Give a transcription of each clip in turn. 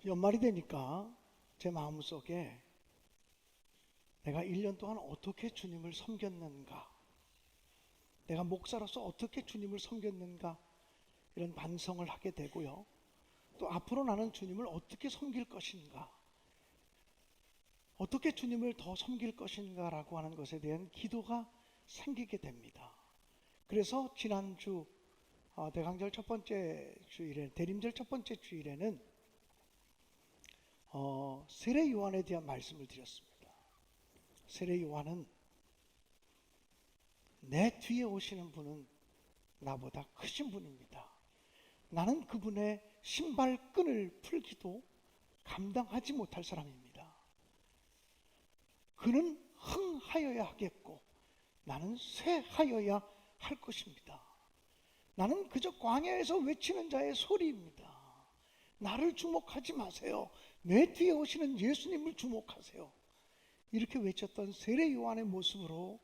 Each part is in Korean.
연말이 되니까 제 마음속에 내가 1년 동안 어떻게 주님을 섬겼는가, 내가 목사로서 어떻게 주님을 섬겼는가, 이런 반성을 하게 되고요. 또 앞으로 나는 주님을 어떻게 섬길 것인가, 어떻게 주님을 더 섬길 것인가라고 하는 것에 대한 기도가 생기게 됩니다. 그래서 지난주 대강절 첫 번째 주일에, 대림절 첫 번째 주일에는 세례 요한에 대한 말씀을 드렸습니다. 세례 요한은 내 뒤에 오시는 분은 나보다 크신 분입니다. 나는 그분의 신발끈을 풀기도 감당하지 못할 사람입니다. 그는 흥하여야 하겠고 나는 쇠하여야 할 것입니다. 나는 그저 광야에서 외치는 자의 소리입니다. 나를 주목하지 마세요. 내 뒤에 오시는 예수님을 주목하세요. 이렇게 외쳤던 세례 요한의 모습으로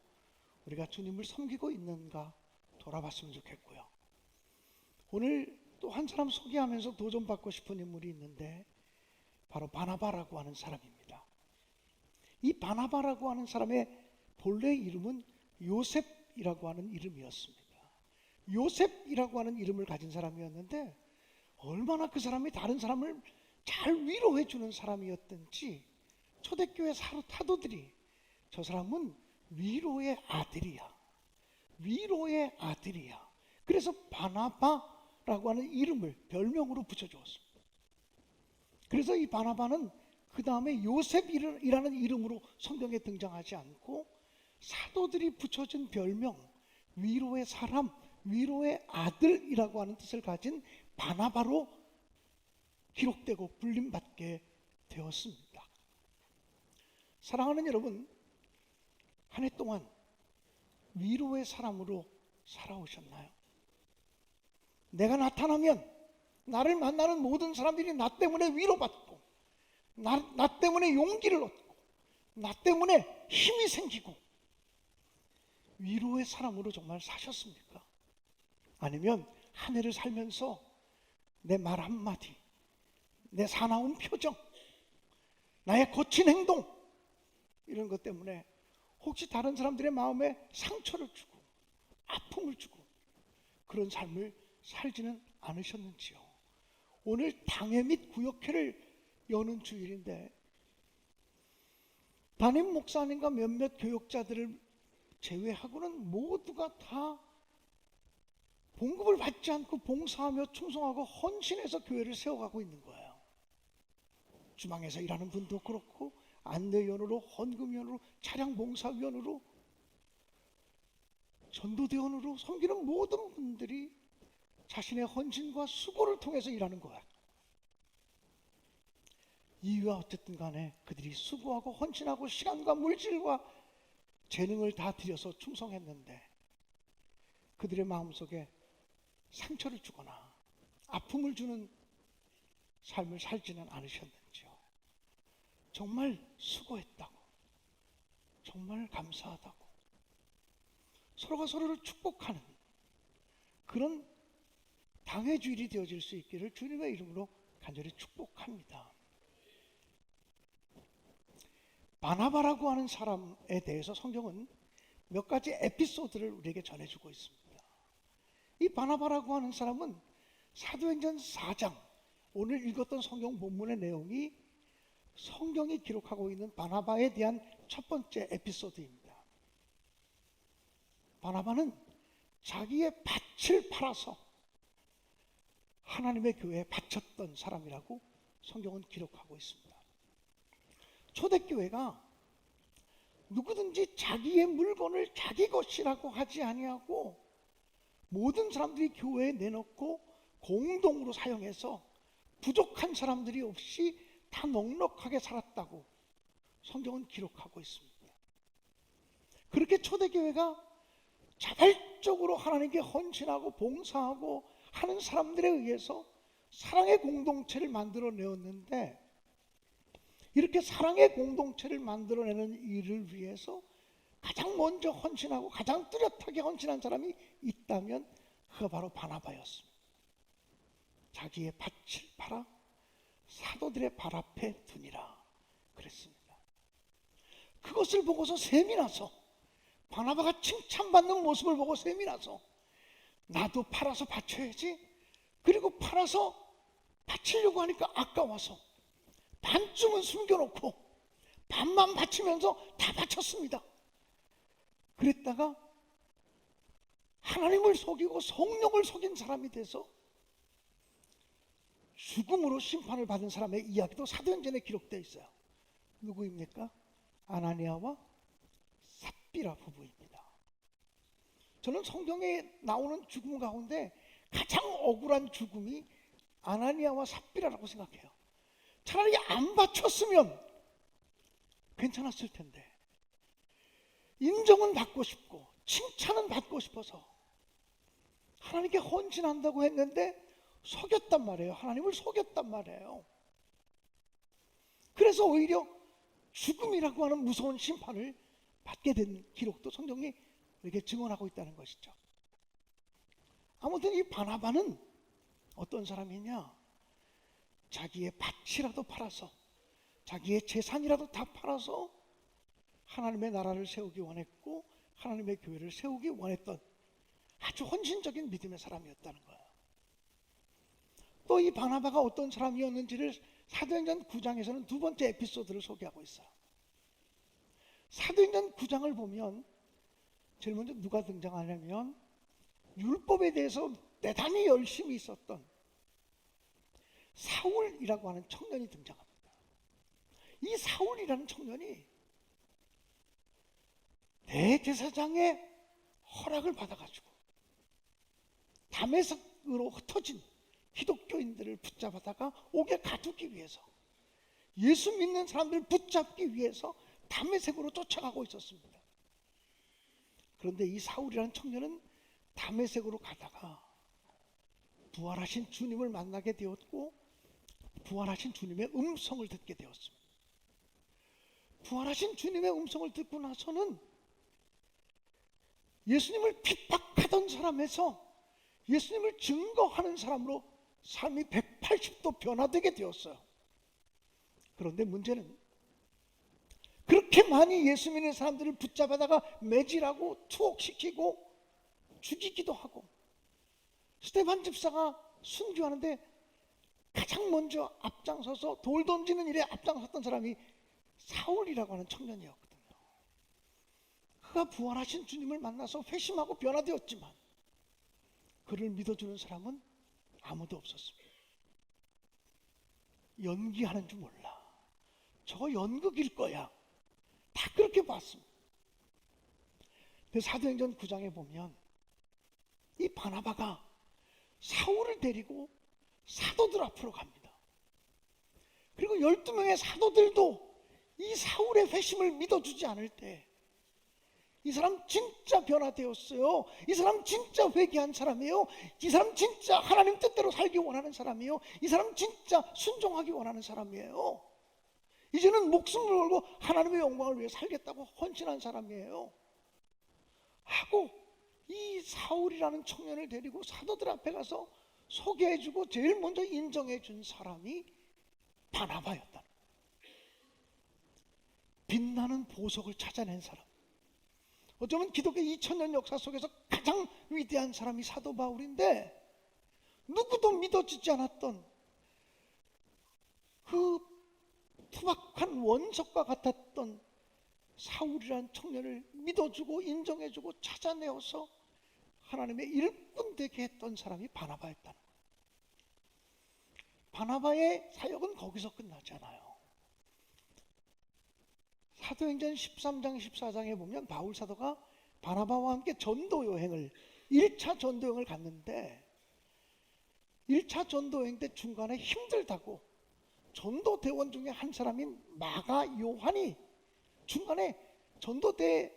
우리가 주님을 섬기고 있는가 돌아봤으면 좋겠고요. 오늘 또 한 사람 소개하면서 도전받고 싶은 인물이 있는데 바로 바나바라고 하는 사람입니다. 이 바나바라고 하는 사람의 본래 이름은 요셉이라고 하는 이름이었습니다. 요셉이라고 하는 이름을 가진 사람이었는데 얼마나 그 사람이 다른 사람을 잘 위로해 주는 사람이었던지 초대교회 사도들이 저 사람은 위로의 아들이야, 위로의 아들이야, 그래서 바나바라고 하는 이름을 별명으로 붙여주었습니다. 그래서 이 바나바는 그 다음에 요셉이라는 이름으로 성경에 등장하지 않고 사도들이 붙여준 별명, 위로의 사람, 위로의 아들이라고 하는 뜻을 가진 바나바로 기록되고 불림받게 되었습니다. 사랑하는 여러분, 한 해 동안 위로의 사람으로 살아오셨나요? 내가 나타나면 나를 만나는 모든 사람들이 나 때문에 위로받고 나 때문에 용기를 얻고 나 때문에 힘이 생기고 위로의 사람으로 정말 사셨습니까? 아니면 한 해를 살면서 내 말 한마디, 내 사나운 표정, 나의 거친 행동, 이런 것 때문에 혹시 다른 사람들의 마음에 상처를 주고 아픔을 주고 그런 삶을 살지는 않으셨는지요? 오늘 당회 및 구역회를 여는 주일인데 담임 목사님과 몇몇 교역자들을 제외하고는 모두가 다 봉급을 받지 않고 봉사하며 충성하고 헌신해서 교회를 세워가고 있는 거예요. 주방에서 일하는 분도 그렇고 안내위원으로, 헌금위원으로, 차량봉사위원으로, 전도대원으로 섬기는 모든 분들이 자신의 헌신과 수고를 통해서 일하는 거야. 이유가 어쨌든 간에 그들이 수고하고 헌신하고 시간과 물질과 재능을 다 들여서 충성했는데 그들의 마음속에 상처를 주거나 아픔을 주는 삶을 살지는 않으셨는지요? 정말 수고했다고, 정말 감사하다고 서로가 서로를 축복하는 그런 당회주일이 되어질 수 있기를 주님의 이름으로 간절히 축복합니다. 바나바라고 하는 사람에 대해서 성경은 몇 가지 에피소드를 우리에게 전해주고 있습니다. 이 바나바라고 하는 사람은 사도행전 4장, 오늘 읽었던 성경 본문의 내용이 성경이 기록하고 있는 바나바에 대한 첫 번째 에피소드입니다. 바나바는 자기의 밭을 팔아서 하나님의 교회에 바쳤던 사람이라고 성경은 기록하고 있습니다. 초대교회가 누구든지 자기의 물건을 자기 것이라고 하지 아니하고 모든 사람들이 교회에 내놓고 공동으로 사용해서 부족한 사람들이 없이 다 넉넉하게 살았다고 성경은 기록하고 있습니다. 그렇게 초대교회가 자발적으로 하나님께 헌신하고 봉사하고 하는 사람들에 의해서 사랑의 공동체를 만들어내었는데 이렇게 사랑의 공동체를 만들어내는 일을 위해서 가장 먼저 헌신하고 가장 뚜렷하게 헌신한 사람이 있다면 그가 바로 바나바였습니다. 자기의 밭을 팔아 사도들의 발 앞에 두니라 그랬습니다. 그것을 보고서 셈이 나서, 바나바가 칭찬받는 모습을 보고 셈이 나서 나도 팔아서 바쳐야지. 그리고 팔아서 바치려고 하니까 아까워서 반쯤은 숨겨놓고 반만 바치면서 다 바쳤습니다. 그랬다가 하나님을 속이고 성령을 속인 사람이 돼서 죽음으로 심판을 받은 사람의 이야기도 사도행전에 기록되어 있어요. 누구입니까? 아나니아와 삽비라 부부입니다. 저는 성경에 나오는 죽음 가운데 가장 억울한 죽음이 아나니아와 삽비라라고 생각해요. 차라리 안 바쳤으면 괜찮았을 텐데, 인정은 받고 싶고 칭찬은 받고 싶어서 하나님께 헌신한다고 했는데 속였단 말이에요. 하나님을 속였단 말이에요. 그래서 오히려 죽음이라고 하는 무서운 심판을 받게 된 기록도 성경이 우리에게 증언하고 있다는 것이죠. 아무튼 이 바나바는 어떤 사람이냐? 자기의 밭이라도 팔아서, 자기의 재산이라도 다 팔아서 하나님의 나라를 세우기 원했고 하나님의 교회를 세우기 원했던 아주 헌신적인 믿음의 사람이었다는 거예요. 또 이 바나바가 어떤 사람이었는지를 사도행전 9장에서는 두 번째 에피소드를 소개하고 있어요. 사도행전 9장을 보면 제일 먼저 누가 등장하냐면 율법에 대해서 대단히 열심히 있었던 사울이라고 하는 청년이 등장합니다. 이 사울이라는 청년이 대제사장의 허락을 받아가지고 다메섹으로 흩어진 기독교인들을 붙잡아다가 옥에 가두기 위해서, 예수 믿는 사람들을 붙잡기 위해서 다메섹으로 쫓아가고 있었습니다. 그런데 이 사울이라는 청년은 다메섹으로 가다가 부활하신 주님을 만나게 되었고 부활하신 주님의 음성을 듣게 되었습니다. 부활하신 주님의 음성을 듣고 나서는 예수님을 핍박하던 사람에서 예수님을 증거하는 사람으로 삶이 180도 변화되게 되었어요. 그런데 문제는 그렇게 많이 예수 믿는 사람들을 붙잡아다가 매질하고 투옥시키고 죽이기도 하고, 스데반 집사가 순교하는데 가장 먼저 앞장서서 돌 던지는 일에 앞장섰던 사람이 사울이라고 하는 청년이었거든요. 그가 부활하신 주님을 만나서 회심하고 변화되었지만 그를 믿어주는 사람은 아무도 없었습니다. 연기하는 줄 몰라, 저거 연극일 거야, 다 그렇게 봤습니다. 사도행전 9장에 보면 이 바나바가 사울을 데리고 사도들 앞으로 갑니다. 그리고 12명의 사도들도 이 사울의 회심을 믿어주지 않을 때, 이 사람 진짜 변화되었어요, 이 사람 진짜 회개한 사람이에요, 이 사람 진짜 하나님 뜻대로 살기 원하는 사람이에요, 이 사람 진짜 순종하기 원하는 사람이에요, 이제는 목숨을 걸고 하나님의 영광을 위해 살겠다고 헌신한 사람이에요 하고, 이 사울이라는 청년을 데리고 사도들 앞에 가서 소개해주고 제일 먼저 인정해준 사람이 바나바였다는 거예요. 빛나는 보석을 찾아낸 사람, 어쩌면 기독교 2000년 역사 속에서 가장 위대한 사람이 사도 바울인데, 누구도 믿어지지 않았던 그 투박한 원석과 같았던 사울이라는 청년을 믿어주고 인정해주고 찾아내어서 하나님의 일꾼 되게 했던 사람이 바나바였다는 거예요. 바나바의 사역은 거기서 끝나지 않아요. 사도행전 13장 14장에 보면 바울 사도가 바나바와 함께 전도 여행을, 1차 전도 여행을 갔는데 1차 전도 여행 때 중간에 힘들다고 전도 대원 중에 한 사람인 마가 요한이 중간에 전도대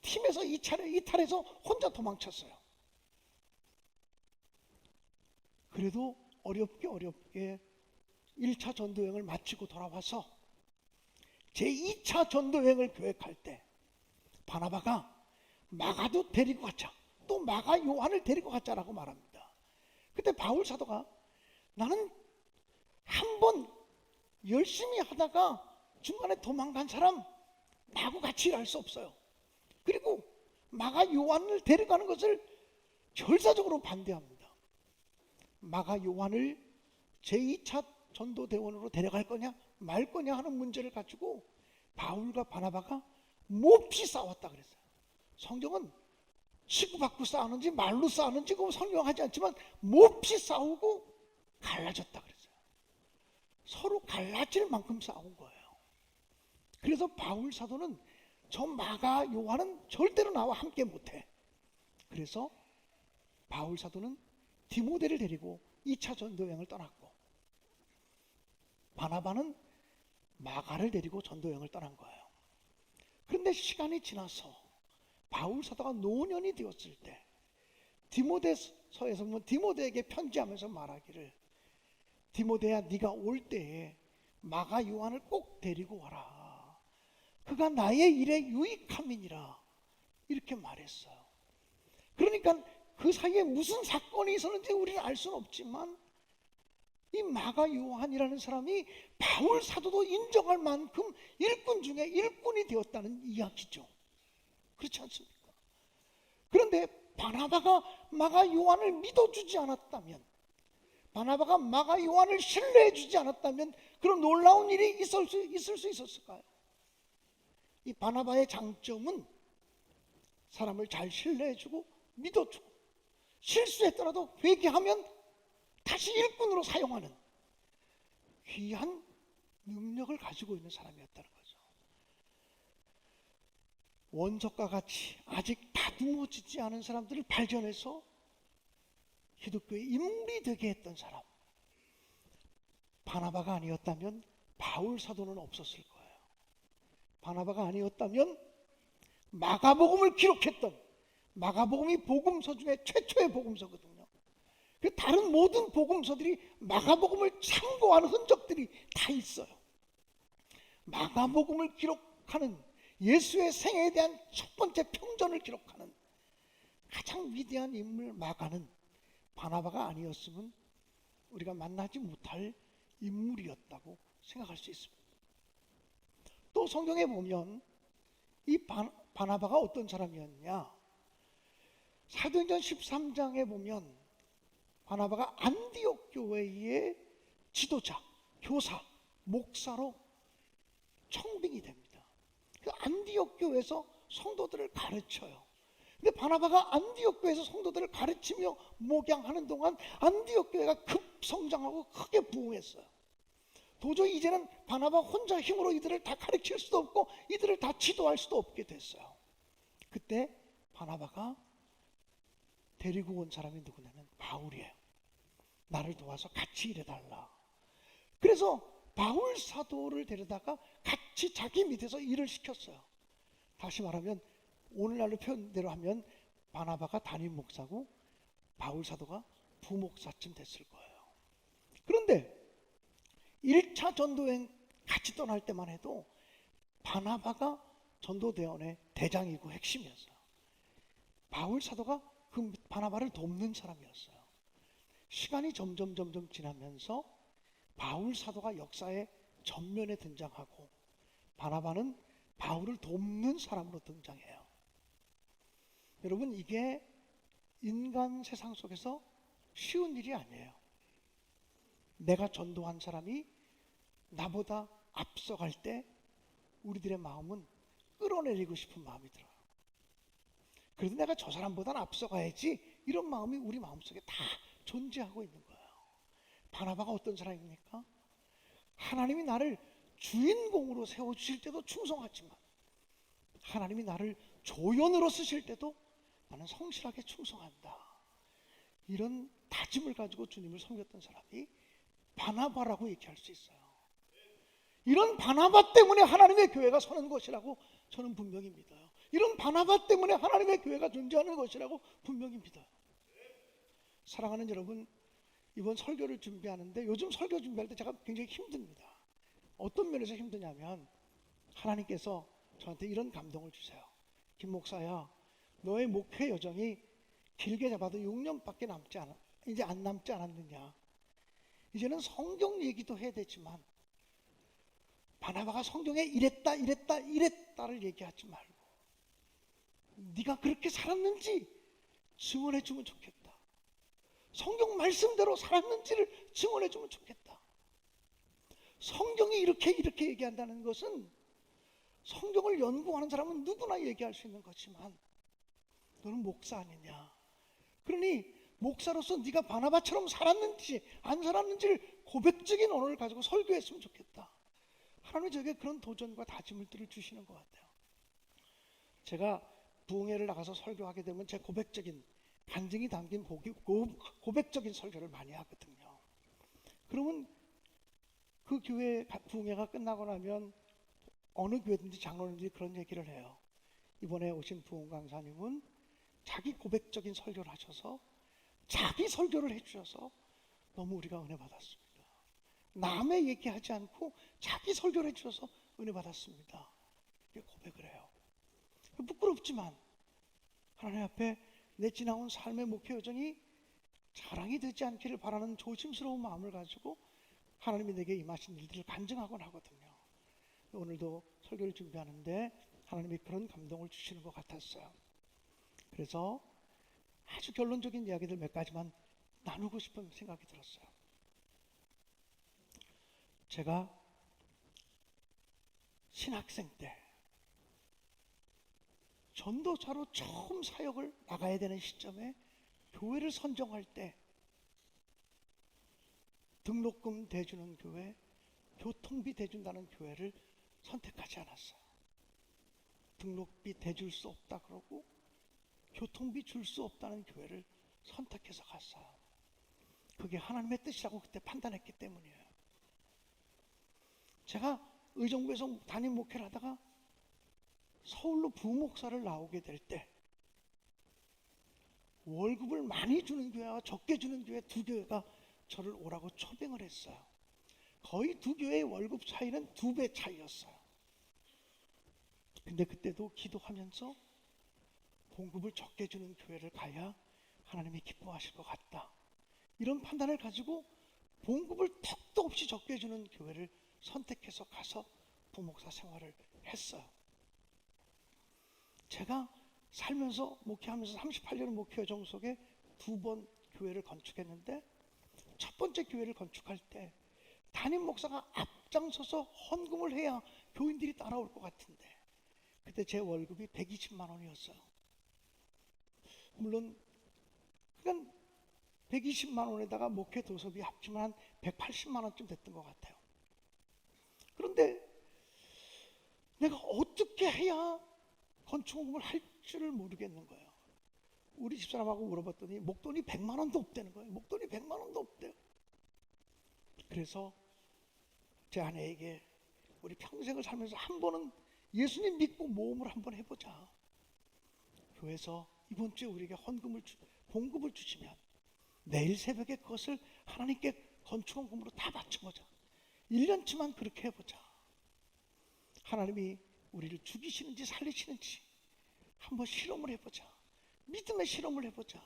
팀에서 이탈해서 혼자 도망쳤어요. 그래도 어렵게 1차 전도여행을 마치고 돌아와서 제2차 전도여행을 계획할 때 바나바가 마가도 데리고 가자, 또 마가 요한을 데리고 가자라고 말합니다. 그때 바울 사도가 나는 한 번 열심히 하다가 중간에 도망간 사람 나하고 같이 일할 수 없어요. 그리고 마가 요한을 데려가는 것을 결사적으로 반대합니다. 마가 요한을 제2차 전도대원으로 데려갈 거냐 말 거냐 하는 문제를 가지고 바울과 바나바가 몹시 싸웠다 그랬어요. 성경은 치고받고 싸우는지 말로 싸우는지 그거 설명하지 않지만 몹시 싸우고 갈라졌다 그랬어요. 서로 갈라질 만큼 싸운 거예요. 그래서 바울 사도는 저 마가 요한은 절대로 나와 함께 못해. 그래서 바울 사도는 디모데를 데리고 2차 전도여행을 떠났고 바나바는 마가를 데리고 전도여행을 떠난 거예요. 그런데 시간이 지나서 바울 사도가 노년이 되었을 때 디모데서에서 보면 디모데에게 편지하면서 말하기를 디모데야 네가 올 때에 마가 요한을 꼭 데리고 와라. 그가 나의 일에 유익함이니라. 이렇게 말했어요. 그러니까 그 사이에 무슨 사건이 있었는지 우리는 알 수는 없지만 이 마가 요한이라는 사람이 바울 사도도 인정할 만큼 일꾼 중에 일꾼이 되었다는 이야기죠. 그렇지 않습니까? 그런데 바나바가 마가 요한을 믿어주지 않았다면, 바나바가 마가 요한을 신뢰해주지 않았다면 그런 놀라운 일이 있을 수 있었을까요? 이 바나바의 장점은 사람을 잘 신뢰해주고 믿어주고 실수했더라도 회개하면 다시 일꾼으로 사용하는 귀한 능력을 가지고 있는 사람이었다는 거죠. 원석과 같이 아직 다듬어지지 않은 사람들을 발견해서 기독교의 인물이 되게 했던 사람. 바나바가 아니었다면 바울 사도는 없었을 거예요. 바나바가 아니었다면 마가복음을 기록했던, 마가복음이 복음서 중에 최초의 복음서거든요. 그 다른 모든 복음서들이 마가복음을 참고한 흔적들이 다 있어요. 마가복음을 기록하는 예수의 생애에 대한 첫 번째 평전을 기록하는 가장 위대한 인물 마가는 바나바가 아니었으면 우리가 만나지 못할 인물이었다고 생각할 수 있습니다. 또 성경에 보면 이 바나바가 어떤 사람이었냐? 사도행전 13장에 보면 바나바가 안디옥 교회의 지도자, 교사, 목사로 청빙이 됩니다. 그 안디옥 교회에서 성도들을 가르쳐요. 근데 바나바가 안디옥 교회에서 성도들을 가르치며 목양하는 동안 안디옥 교회가 급성장하고 크게 부흥했어요. 도저히 이제는 바나바 혼자 힘으로 이들을 다 가르칠 수도 없고 이들을 다 지도할 수도 없게 됐어요. 그때 바나바가 데리고 온 사람이 누구냐면 바울이에요. 나를 도와서 같이 일해달라. 그래서 바울 사도를 데려다가 같이 자기 밑에서 일을 시켰어요. 다시 말하면 오늘날로 표현대로 하면 바나바가 담임 목사고 바울 사도가 부목사쯤 됐을 거예요. 그런데 1차 전도여행 같이 떠날 때만 해도 바나바가 전도대원의 대장이고 핵심이었어요. 바울 사도가 그 바나바를 돕는 사람이었어요. 시간이 점점 지나면서 바울 사도가 역사의 전면에 등장하고 바나바는 바울을 돕는 사람으로 등장해요. 여러분, 이게 인간 세상 속에서 쉬운 일이 아니에요. 내가 전도한 사람이 나보다 앞서갈 때 우리들의 마음은 끌어내리고 싶은 마음이 들어요. 그래도 내가 저 사람보다는 앞서가야지, 이런 마음이 우리 마음속에 다 존재하고 있는 거예요. 바나바가 어떤 사람입니까? 하나님이 나를 주인공으로 세워주실 때도 충성하지만 하나님이 나를 조연으로 쓰실 때도 나는 성실하게 충성한다, 이런 다짐을 가지고 주님을 섬겼던 사람이 바나바라고 얘기할 수 있어요. 이런 바나바 때문에 하나님의 교회가 서는 것이라고 저는 분명히 믿어요. 이런 바나바 때문에 하나님의 교회가 존재하는 것이라고 분명히 믿어요. 사랑하는 여러분, 이번 설교를 준비하는데 요즘 설교 준비할 때 제가 굉장히 힘듭니다. 어떤 면에서 힘드냐면 하나님께서 저한테 이런 감동을 주세요. 김 목사야, 너의 목회 여정이 길게 잡아도 6년밖에 이제 안 남지 않았느냐. 이제는 성경 얘기도 해야 되지만 바나바가 성경에 이랬다를 얘기하지 말고 네가 그렇게 살았는지 증언해 주면 좋겠다. 성경 말씀대로 살았는지를 증언해 주면 좋겠다. 성경이 이렇게 얘기한다는 것은 성경을 연구하는 사람은 누구나 얘기할 수 있는 거지만 너는 목사 아니냐. 그러니 목사로서 네가 바나바처럼 살았는지 안 살았는지를 고백적인 언어를 가지고 설교했으면 좋겠다. 하나님이 저에게 그런 도전과 다짐을 주시는 것 같아요. 제가 부흥회를 나가서 설교하게 되면 제 고백적인 간증이 담긴 고백적인 설교를 많이 하거든요. 그러면 그 교회 부흥회가 끝나고 나면 어느 교회든지 장로님들이 그런 얘기를 해요. 이번에 오신 부흥 강사님은 자기 고백적인 설교를 하셔서 자기 설교를 해주셔서 너무 우리가 은혜 받았습니다. 남의 얘기하지 않고 자기 설교를 해주셔서 은혜 받았습니다. 이렇게 고백을 해요. 부끄럽지만 하나님 앞에 내 지나온 삶의 목표 여정이 자랑이 되지 않기를 바라는 조심스러운 마음을 가지고 하나님이 내게 임하신 일들을 간증하곤 하거든요. 오늘도 설교를 준비하는데 하나님이 그런 감동을 주시는 것 같았어요. 그래서 아주 결론적인 이야기들 몇 가지만 나누고 싶은 생각이 들었어요. 제가 신학생 때 전도사로 처음 사역을 나가야 되는 시점에 교회를 선정할 때 등록금 대주는 교회, 교통비 대준다는 교회를 선택하지 않았어요. 등록비 대줄 수 없다 그러고 교통비 줄 수 없다는 교회를 선택해서 갔어요. 그게 하나님의 뜻이라고 그때 판단했기 때문이에요. 제가 의정부에서 담임 목회를 하다가 서울로 부목사를 나오게 될 때 월급을 많이 주는 교회와 적게 주는 교회 두 교회가 저를 오라고 초빙을 했어요. 거의 두 교회의 월급 차이는 2배 차이였어요. 근데 그때도 기도하면서 봉급을 적게 주는 교회를 가야 하나님이 기뻐하실 것 같다. 이런 판단을 가지고 봉급을 턱도 없이 적게 주는 교회를 선택해서 가서 부목사 생활을 했어요. 제가 살면서 목회하면서 38년 목회 여정 속에 2번 교회를 건축했는데 첫 번째 교회를 건축할 때 담임 목사가 앞장서서 헌금을 해야 교인들이 따라올 것 같은데 그때 제 월급이 120만 원이었어요. 물론 그건 120만 원에다가 목회 도서비 합치면 한 180만 원쯤 됐던 것 같아요. 그런데 내가 어떻게 해야 건축헌금을 할 줄을 모르겠는 거예요. 우리 집사람하고 물어봤더니 목돈이 100만 원도 없다는 거예요. 목돈이 100만 원도 없대요. 그래서 제 아내에게 우리 평생을 살면서 한 번은 예수님 믿고 모험을 한번 해보자. 교회에서 이번 주에 우리에게 봉급을 주시면 내일 새벽에 그것을 하나님께 건축헌금으로 다 바쳐보자. 1년치만 그렇게 해보자. 하나님이 우리를 죽이시는지 살리시는지 한번 실험을 해보자. 믿음의 실험을 해보자.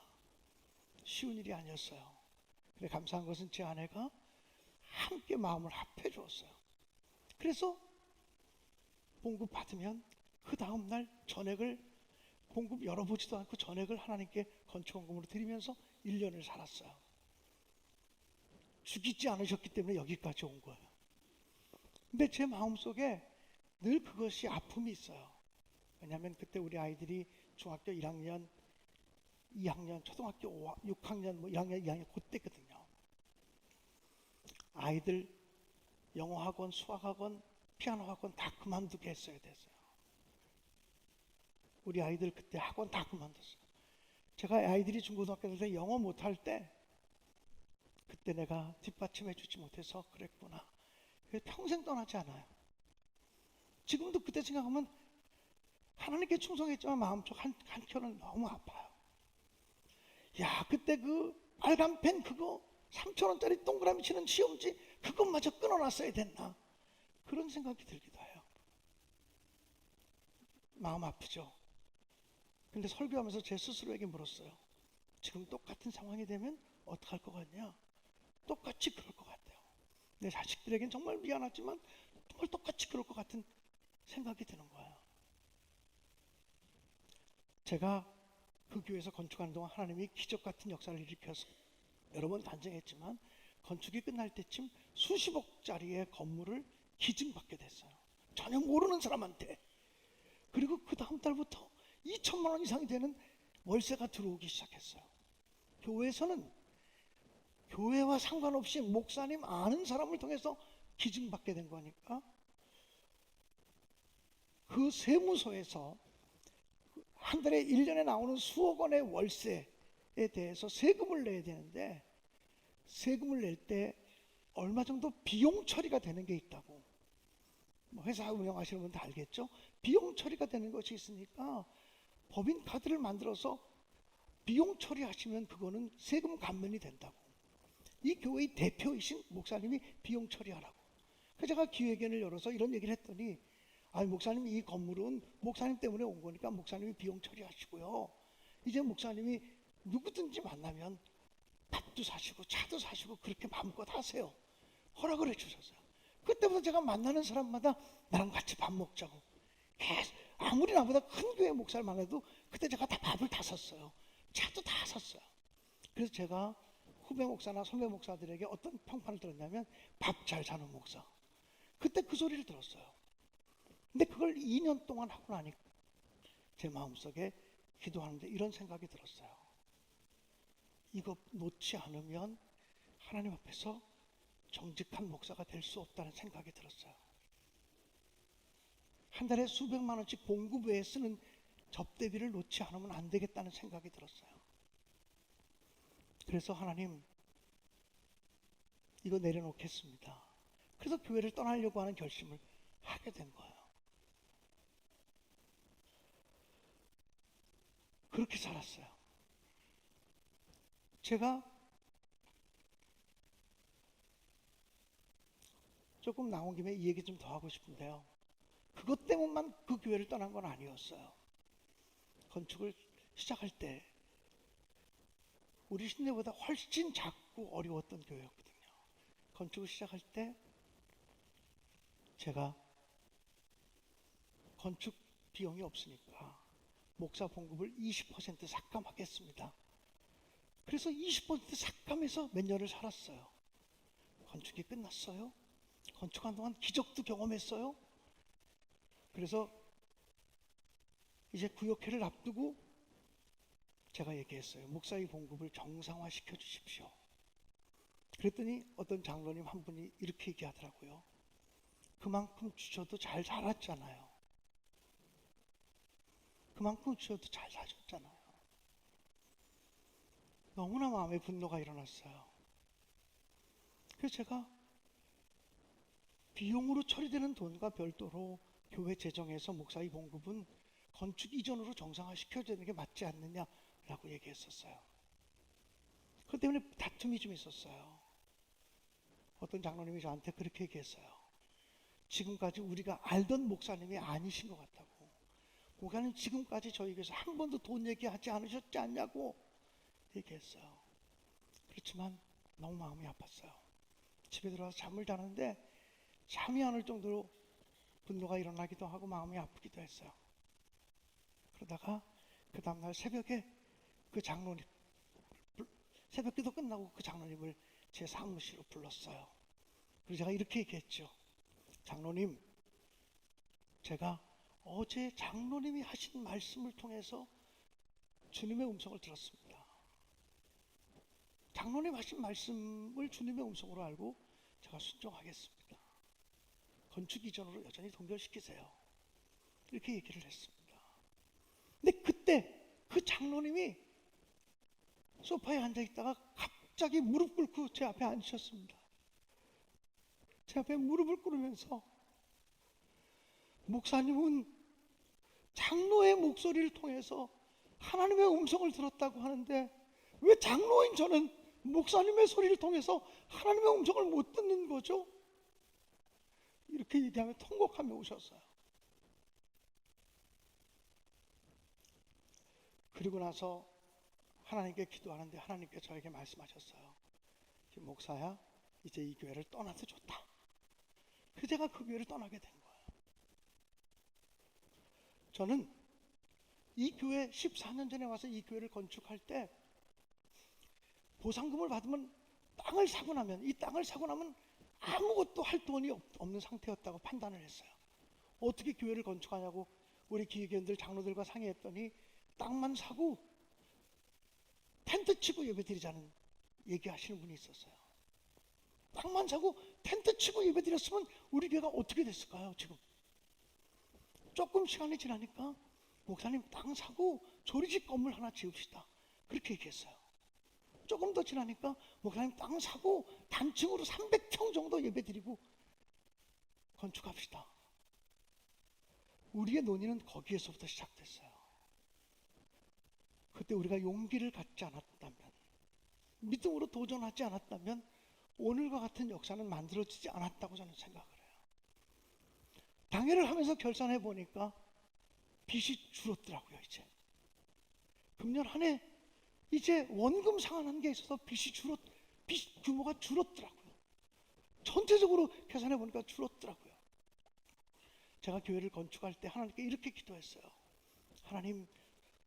쉬운 일이 아니었어요. 근데 감사한 것은 제 아내가 함께 마음을 합해 주었어요. 그래서 봉급 받으면 그 다음날 전액을 봉급 열어보지도 않고 전액을 하나님께 건축헌금으로 드리면서 1년을 살았어요. 죽이지 않으셨기 때문에 여기까지 온 거예요. 근데 제 마음속에 늘 그것이 아픔이 있어요. 왜냐하면 그때 우리 아이들이 중학교 1학년, 2학년, 초등학교 6학년, 1학년, 2학년 그때거든요. 아이들 영어학원, 수학학원, 피아노학원 다 그만두게 했어야 됐어요. 우리 아이들 그때 학원 다 그만뒀어요. 제가 아이들이 중고등학교 때 영어 못할 때 그때 내가 뒷받침해 주지 못해서 그랬구나. 평생 떠나지 않아요. 지금도 그때 생각하면 하나님께 충성했지만 마음속 한켠은 너무 아파요. 야, 그때 그 빨간 펜 그거 3,000원짜리 동그라미 치는 시험지 그것마저 끊어놨어야 됐나. 그런 생각이 들기도 해요. 마음 아프죠. 근데 설교하면서 제 스스로에게 물었어요. 지금 똑같은 상황이 되면 어떡할 것 같냐? 똑같이 그럴 것 같아요. 내 자식들에겐 정말 미안하지만 정말 똑같이 그럴 것 같은 생각이 드는 거예요. 제가 그 교회에서 건축하는 동안 하나님이 기적 같은 역사를 일으켜서 여러 번 단정했지만 건축이 끝날 때쯤 수십억짜리의 건물을 기증받게 됐어요. 전혀 모르는 사람한테. 그리고 그 다음 달부터 2천만 원 이상이 되는 월세가 들어오기 시작했어요. 교회에서는 교회와 상관없이 목사님 아는 사람을 통해서 기증받게 된 거니까 그 세무서에서 한 달에 1년에 나오는 수억 원의 월세에 대해서 세금을 내야 되는데 세금을 낼 때 얼마 정도 비용 처리가 되는 게 있다고. 뭐 회사 운영하시는 분 다 알겠죠? 비용 처리가 되는 것이 있으니까 법인 카드를 만들어서 비용 처리하시면 그거는 세금 감면이 된다고. 이 교회의 대표이신 목사님이 비용 처리하라고. 그래서 제가 기획위원회를 열어서 이런 얘기를 했더니 아니 목사님 이 건물은 목사님 때문에 온 거니까 목사님이 비용 처리하시고요. 이제 목사님이 누구든지 만나면 밥도 사시고 차도 사시고 그렇게 마음껏 하세요. 허락을 해주셨어요. 그때부터 제가 만나는 사람마다 나랑 같이 밥 먹자고. 계속 아무리 나보다 큰 교회 목사를 만나도 그때 제가 다 밥을 다 샀어요. 차도 다 샀어요. 그래서 제가 후배 목사나 선배 목사들에게 어떤 평판을 들었냐면 밥 잘 사는 목사. 그때 그 소리를 들었어요. 근데 그걸 2년 동안 하고 나니까 제 마음속에 기도하는데 이런 생각이 들었어요. 이거 놓지 않으면 하나님 앞에서 정직한 목사가 될 수 없다는 생각이 들었어요. 한 달에 수백만 원씩 공급 외에 쓰는 접대비를 놓지 않으면 안 되겠다는 생각이 들었어요. 그래서 하나님 이거 내려놓겠습니다. 그래서 교회를 떠나려고 하는 결심을 하게 된 거예요. 그렇게 살았어요. 제가 조금 나온 김에 이 얘기 좀 더 하고 싶은데요. 그것 때문만 그 교회를 떠난 건 아니었어요. 건축을 시작할 때 우리 신내보다 훨씬 작고 어려웠던 교회였거든요. 건축을 시작할 때 제가 건축 비용이 없으니까 목사 봉급을 20% 삭감하겠습니다. 그래서 20% 삭감해서 몇 년을 살았어요. 건축이 끝났어요. 건축한 동안 기적도 경험했어요. 그래서 이제 구역회를 앞두고 제가 얘기했어요. 목사의 봉급을 정상화 시켜 주십시오. 그랬더니 어떤 장로님 한 분이 이렇게 얘기하더라고요. 그만큼 주셔도 잘 살았잖아요. 그만큼 주셔도 잘 사셨잖아요. 너무나 마음에 분노가 일어났어요. 그래서 제가 비용으로 처리되는 돈과 별도로 교회 재정에서 목사의 봉급은 건축 이전으로 정상화 시켜야 되는 게 맞지 않느냐라고 얘기했었어요. 그것 때문에 다툼이 좀 있었어요. 어떤 장로님이 저한테 그렇게 얘기했어요. 지금까지 우리가 알던 목사님이 아니신 것 같다고. 목사님 지금까지 저에게서 한 번도 돈 얘기하지 않으셨지 않냐고 얘기했어요. 그렇지만 너무 마음이 아팠어요. 집에 들어와서 잠을 자는데 잠이 안 올 정도로 분노가 일어나기도 하고 마음이 아프기도 했어요. 그러다가 그 다음날 새벽에 그 장로님, 새벽기도 끝나고 그 장로님을 제 사무실로 불렀어요. 그래서 제가 이렇게 얘기했죠. 장로님, 제가 어제 장로님이 하신 말씀을 통해서 주님의 음성을 들었습니다. 장로님 하신 말씀을 주님의 음성으로 알고 제가 순종하겠습니다. 건축 이전으로 여전히 동결시키세요. 이렇게 얘기를 했습니다. 근데 그때 그 장로님이 소파에 앉아있다가 갑자기 무릎 꿇고 제 앞에 앉으셨습니다. 제 앞에 무릎을 꿇으면서 목사님은 장로의 목소리를 통해서 하나님의 음성을 들었다고 하는데 왜 장로인 저는 목사님의 소리를 통해서 하나님의 음성을 못 듣는 거죠? 이렇게 얘기하며 통곡하며 오셨어요. 그리고 나서 하나님께 기도하는데 하나님께 저에게 말씀하셨어요. 목사야, 이제 이 교회를 떠나도 좋다. 그래서 제가 그 교회를 떠나게 된 거예요. 저는 이 교회 14년 전에 와서 이 교회를 건축할 때 보상금을 받으면 이 땅을 사고 나면 아무것도 할 돈이 없는 상태였다고 판단을 했어요. 어떻게 교회를 건축하냐고 우리 기획위원들 장로들과 상의했더니 땅만 사고 텐트 치고 예배드리자는 얘기하시는 분이 있었어요. 땅만 사고 텐트 치고 예배드렸으면 우리 교회가 어떻게 됐을까요? 지금 조금 시간이 지나니까 목사님 땅 사고 조리집 건물 하나 지읍시다, 그렇게 얘기했어요. 조금 더 지나니까 목사님 땅 사고 단층으로 300평 정도 예배드리고 건축합시다. 우리의 논의는 거기에서부터 시작됐어요. 그때 우리가 용기를 갖지 않았다면, 믿음으로 도전하지 않았다면 오늘과 같은 역사는 만들어지지 않았다고 저는 생각을 해요. 당회를 하면서 결산해 보니까 빚이 줄었더라고요. 이제 금년 한 해 이제 원금 상환한 게 있어서 빚 규모가 줄었더라고요. 전체적으로 계산해 보니까 줄었더라고요. 제가 교회를 건축할 때 하나님께 이렇게 기도했어요. 하나님,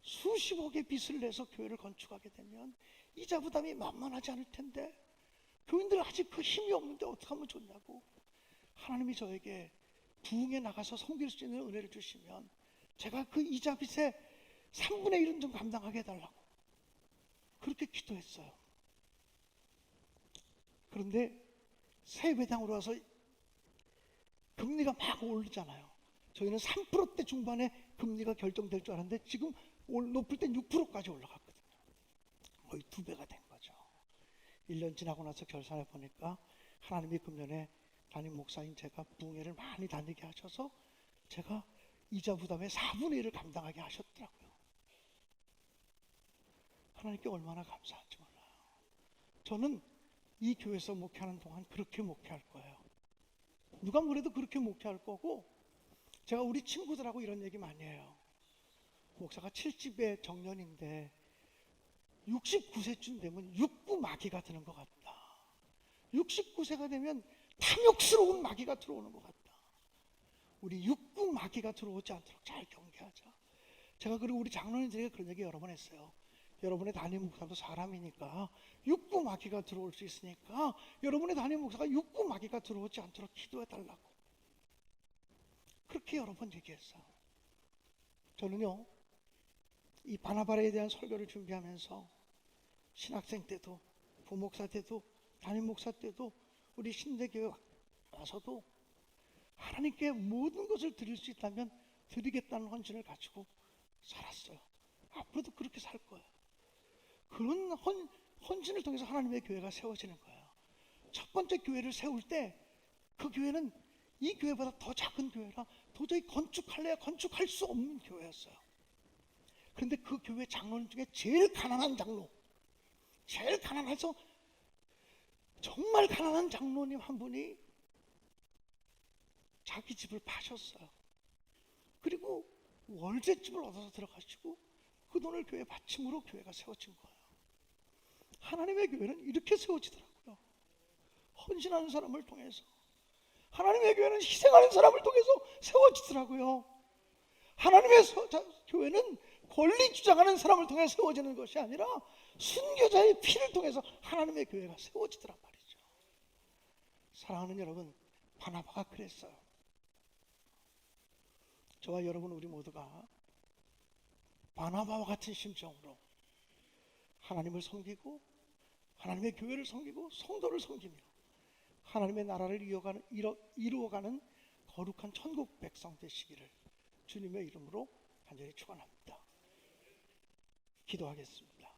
수십억의 빚을 내서 교회를 건축하게 되면 이자 부담이 만만하지 않을 텐데 교인들 아직 그 힘이 없는데 어떻게 하면 좋냐고. 하나님이 저에게 부흥에 나가서 섬길 수 있는 은혜를 주시면 제가 그 이자 빚의 3분의 1은 좀 감당하게 해달라고 그렇게 기도했어요. 그런데 새 배당으로 와서 금리가 막 오르잖아요. 저희는 3%대 중반에 금리가 결정될 줄 알았는데 지금 높을 땐 6%까지 올라갔거든요. 거의 2배가 된 거죠. 1년 지나고 나서 결산해 보니까 하나님이 금년에 담임 목사인 제가 부흥회를 많이 다니게 하셔서 제가 이자 부담의 4분의 1을 감당하게 하셨더라고요. 하나님께 얼마나 감사한지 몰라요. 저는 이 교회에서 목회하는 동안 그렇게 목회할 거예요. 누가 뭐래도 그렇게 목회할 거고, 제가 우리 친구들하고 이런 얘기 많이 해요. 목사가 70의 정년인데 69세쯤 되면 육구 마귀가 드는 것 같다. 69세가 되면 탐욕스러운 마귀가 들어오는 것 같다. 우리 육구 마귀가 들어오지 않도록 잘 경계하자. 제가 그리고 우리 장로님들에게 그런 얘기 여러 번 했어요. 여러분의 담임 목사도 사람이니까 육구 마귀가 들어올 수 있으니까 여러분의 담임 목사가 육구 마귀가 들어오지 않도록 기도해 달라고 그렇게 여러 번 얘기했어요. 저는요, 이 바나바라에 대한 설교를 준비하면서 신학생 때도 부목사 때도 담임 목사 때도 우리 신대교회 와서도 하나님께 모든 것을 드릴 수 있다면 드리겠다는 헌신을 가지고 살았어요. 앞으로도 그렇게 살 거예요. 그런 헌신을 통해서 하나님의 교회가 세워지는 거예요. 첫 번째 교회를 세울 때 그 교회는 이 교회보다 더 작은 교회라 도저히 건축할 수 없는 교회였어요. 그런데 그 교회 장로님 중에 제일 가난한 장로, 제일 가난해서 정말 가난한 장로님 한 분이 자기 집을 파셨어요. 그리고 월세집을 얻어서 들어가시고 그 돈을 교회 바침으로 교회가 세워진 거예요. 하나님의 교회는 이렇게 세워지더라고요. 헌신하는 사람을 통해서. 하나님의 교회는 희생하는 사람을 통해서 세워지더라고요. 하나님의 교회는 권리 주장하는 사람을 통해 세워지는 것이 아니라 순교자의 피를 통해서 하나님의 교회가 세워지더란 말이죠. 사랑하는 여러분, 바나바가 그랬어요. 저와 여러분 우리 모두가 바나바와 같은 심정으로 하나님을 섬기고 하나님의 교회를 섬기고 성도를 섬기며 하나님의 나라를 이루어가는 거룩한 천국 백성 되시기를 주님의 이름으로 간절히 축원합니다. 기도하겠습니다.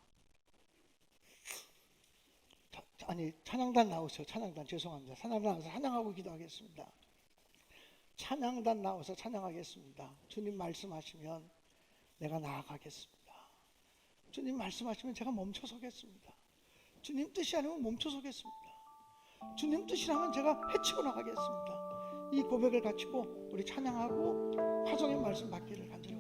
찬양단 나오세요. 찬양단 죄송합니다. 찬양단 나와서 찬양하고 기도하겠습니다. 찬양단 나와서 찬양하겠습니다. 주님 말씀하시면 내가 나아가겠습니다. 주님 말씀하시면 제가 멈춰 서겠습니다. 주님 뜻이 아니면 멈춰 서겠습니다. 주님 뜻이라면 제가 헤치고 나가겠습니다. 이 고백을 가지고 우리 찬양하고 화성의 말씀 받기를 간절히